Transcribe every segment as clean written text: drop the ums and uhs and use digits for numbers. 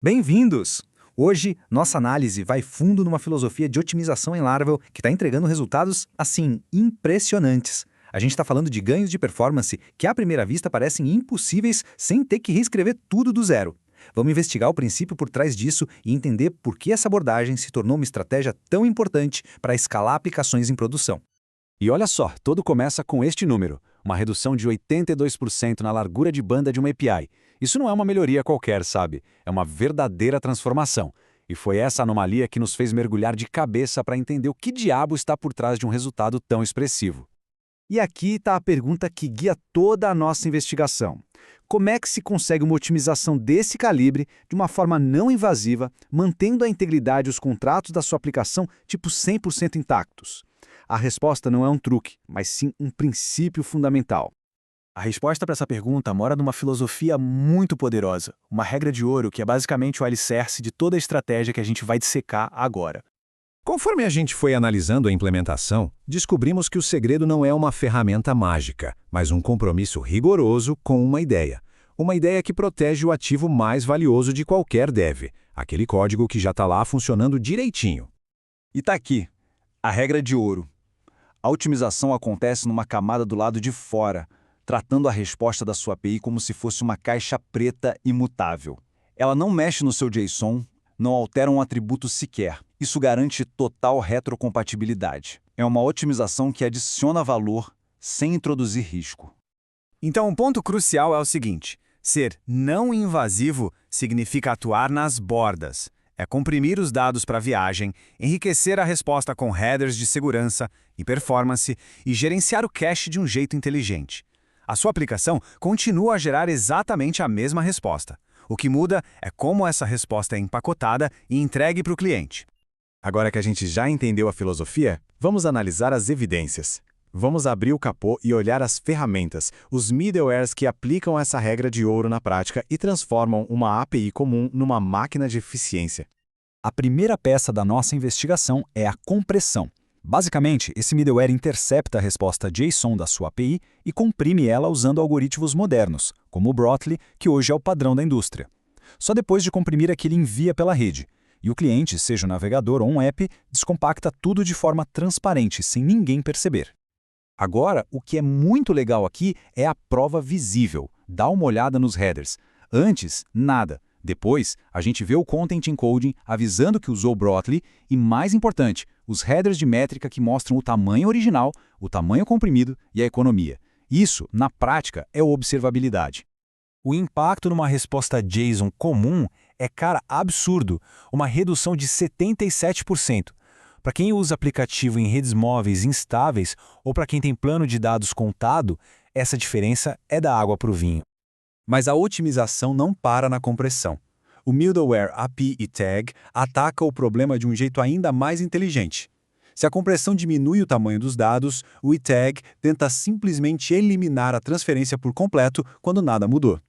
Bem-vindos! Hoje, nossa análise vai fundo numa filosofia de otimização em Laravel que está entregando resultados, assim, impressionantes. A gente está falando de ganhos de performance que, à primeira vista, parecem impossíveis sem ter que reescrever tudo do zero. Vamos investigar o princípio por trás disso e entender por que essa abordagem se tornou uma estratégia tão importante para escalar aplicações em produção. E olha só, tudo começa com este número, uma redução de 82% na largura de banda de uma API. Isso não é uma melhoria qualquer, sabe? É uma verdadeira transformação. E foi essa anomalia que nos fez mergulhar de cabeça para entender o que diabo está por trás de um resultado tão expressivo. E aqui está a pergunta que guia toda a nossa investigação. Como é que se consegue uma otimização desse calibre de uma forma não invasiva, mantendo a integridade e os contratos da sua aplicação tipo 100% intactos? A resposta não é um truque, mas sim um princípio fundamental. A resposta para essa pergunta mora numa filosofia muito poderosa, uma regra de ouro que é basicamente o alicerce de toda a estratégia que a gente vai dissecar agora. Conforme a gente foi analisando a implementação, descobrimos que o segredo não é uma ferramenta mágica, mas um compromisso rigoroso com uma ideia. Uma ideia que protege o ativo mais valioso de qualquer dev, aquele código que já está lá funcionando direitinho. E está aqui, a regra de ouro. A otimização acontece numa camada do lado de fora, tratando a resposta da sua API como se fosse uma caixa preta imutável. Ela não mexe no seu JSON, não altera um atributo sequer. Isso garante total retrocompatibilidade. É uma otimização que adiciona valor sem introduzir risco. Então, um ponto crucial é o seguinte: ser não invasivo significa atuar nas bordas. É comprimir os dados para a viagem, enriquecer a resposta com headers de segurança e performance e gerenciar o cache de um jeito inteligente. A sua aplicação continua a gerar exatamente a mesma resposta. O que muda é como essa resposta é empacotada e entregue para o cliente. Agora que a gente já entendeu a filosofia, vamos analisar as evidências. Vamos abrir o capô e olhar as ferramentas, os middlewares que aplicam essa regra de ouro na prática e transformam uma API comum numa máquina de eficiência. A primeira peça da nossa investigação é a compressão. Basicamente, esse middleware intercepta a resposta JSON da sua API e comprime ela usando algoritmos modernos, como o Brotli, que hoje é o padrão da indústria. Só depois de comprimir é que ele envia pela rede. E o cliente, seja um navegador ou um app, descompacta tudo de forma transparente, sem ninguém perceber. Agora, o que é muito legal aqui é a prova visível. Dá uma olhada nos headers. Antes, nada. Depois, a gente vê o Content Encoding avisando que usou Brotli e, mais importante, os headers de métrica que mostram o tamanho original, o tamanho comprimido e a economia. Isso, na prática, é observabilidade. O impacto numa resposta JSON comum é, cara, absurdo, uma redução de 77%. Para quem usa aplicativo em redes móveis instáveis ou para quem tem plano de dados contado, essa diferença é da água para o vinho. Mas a otimização não para na compressão. O middleware API e Tag ataca o problema de um jeito ainda mais inteligente. Se a compressão diminui o tamanho dos dados, o eTag tenta simplesmente eliminar a transferência por completo quando nada mudou.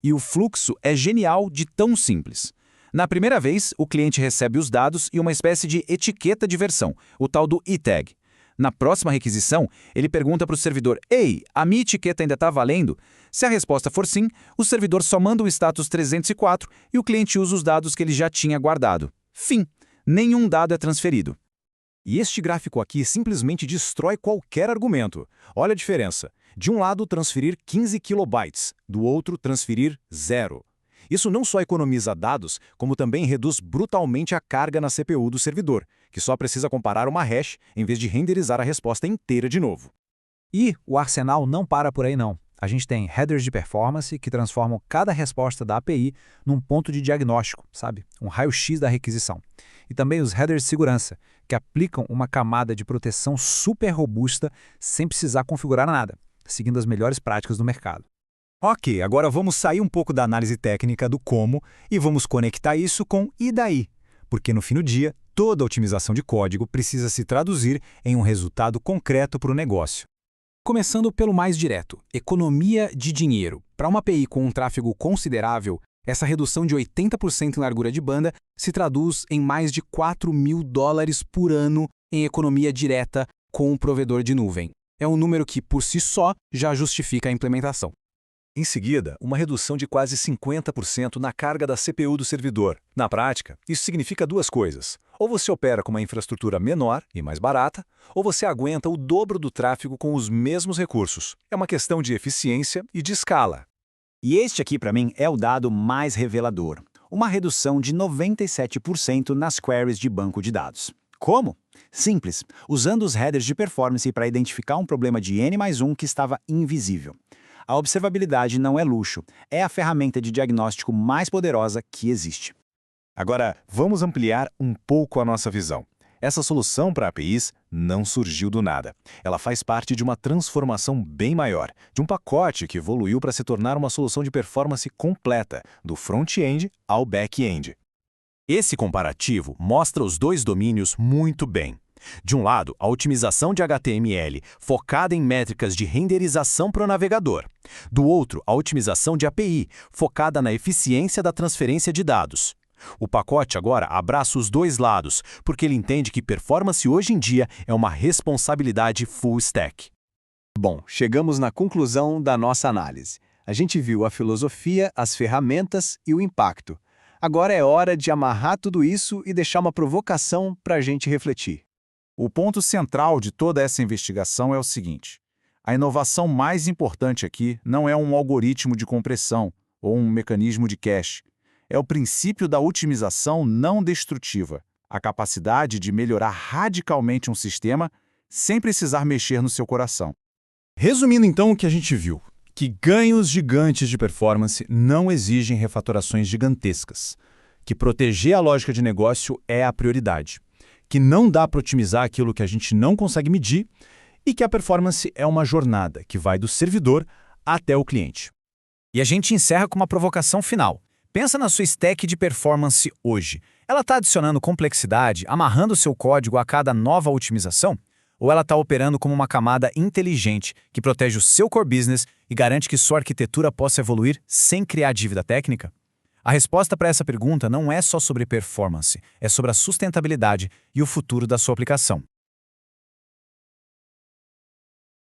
E o fluxo é genial de tão simples. Na primeira vez, o cliente recebe os dados e uma espécie de etiqueta de versão, o tal do eTag. Na próxima requisição, ele pergunta para o servidor: "Ei, a minha etiqueta ainda está valendo?" Se a resposta for sim, o servidor só manda o status 304 e o cliente usa os dados que ele já tinha guardado. Fim. Nenhum dado é transferido. E este gráfico aqui simplesmente destrói qualquer argumento. Olha a diferença. De um lado, transferir 15 kilobytes, do outro, transferir 0. Isso não só economiza dados, como também reduz brutalmente a carga na CPU do servidor, que só precisa comparar uma hash em vez de renderizar a resposta inteira de novo. E o arsenal não para por aí não. A gente tem headers de performance que transformam cada resposta da API num ponto de diagnóstico, sabe? Um raio-x da requisição. E também os headers de segurança, que aplicam uma camada de proteção super robusta sem precisar configurar nada, seguindo as melhores práticas do mercado. Ok, agora vamos sair um pouco da análise técnica do como e vamos conectar isso com e daí? Porque no fim do dia, toda otimização de código precisa se traduzir em um resultado concreto para o negócio. Começando pelo mais direto, economia de dinheiro. Para uma API com um tráfego considerável, essa redução de 80% em largura de banda se traduz em mais de $4.000 por ano em economia direta com o provedor de nuvem. É um número que, por si só, já justifica a implementação. Em seguida, uma redução de quase 50% na carga da CPU do servidor. Na prática, isso significa duas coisas. Ou você opera com uma infraestrutura menor e mais barata, ou você aguenta o dobro do tráfego com os mesmos recursos. É uma questão de eficiência e de escala. E este aqui, para mim, é o dado mais revelador. Uma redução de 97% nas queries de banco de dados. Como? Simples, usando os headers de performance para identificar um problema de N+1 que estava invisível. A observabilidade não é luxo, é a ferramenta de diagnóstico mais poderosa que existe. Agora, vamos ampliar um pouco a nossa visão. Essa solução para APIs não surgiu do nada. Ela faz parte de uma transformação bem maior, de um pacote que evoluiu para se tornar uma solução de performance completa, do front-end ao back-end. Esse comparativo mostra os dois domínios muito bem. De um lado, a otimização de HTML, focada em métricas de renderização para o navegador. Do outro, a otimização de API, focada na eficiência da transferência de dados. O pacote agora abraça os dois lados, porque ele entende que performance hoje em dia é uma responsabilidade full stack. Bom, chegamos na conclusão da nossa análise. A gente viu a filosofia, as ferramentas e o impacto. Agora é hora de amarrar tudo isso e deixar uma provocação para a gente refletir. O ponto central de toda essa investigação é o seguinte: a inovação mais importante aqui não é um algoritmo de compressão ou um mecanismo de cache. É o princípio da otimização não destrutiva, a capacidade de melhorar radicalmente um sistema sem precisar mexer no seu coração. Resumindo então o que a gente viu, que ganhos gigantes de performance não exigem refatorações gigantescas, que proteger a lógica de negócio é a prioridade, que não dá para otimizar aquilo que a gente não consegue medir e que a performance é uma jornada que vai do servidor até o cliente. E a gente encerra com uma provocação final. Pensa na sua stack de performance hoje. Ela está adicionando complexidade, amarrando seu código a cada nova otimização? Ou ela está operando como uma camada inteligente que protege o seu core business e garante que sua arquitetura possa evoluir sem criar dívida técnica? A resposta para essa pergunta não é só sobre performance, é sobre a sustentabilidade e o futuro da sua aplicação.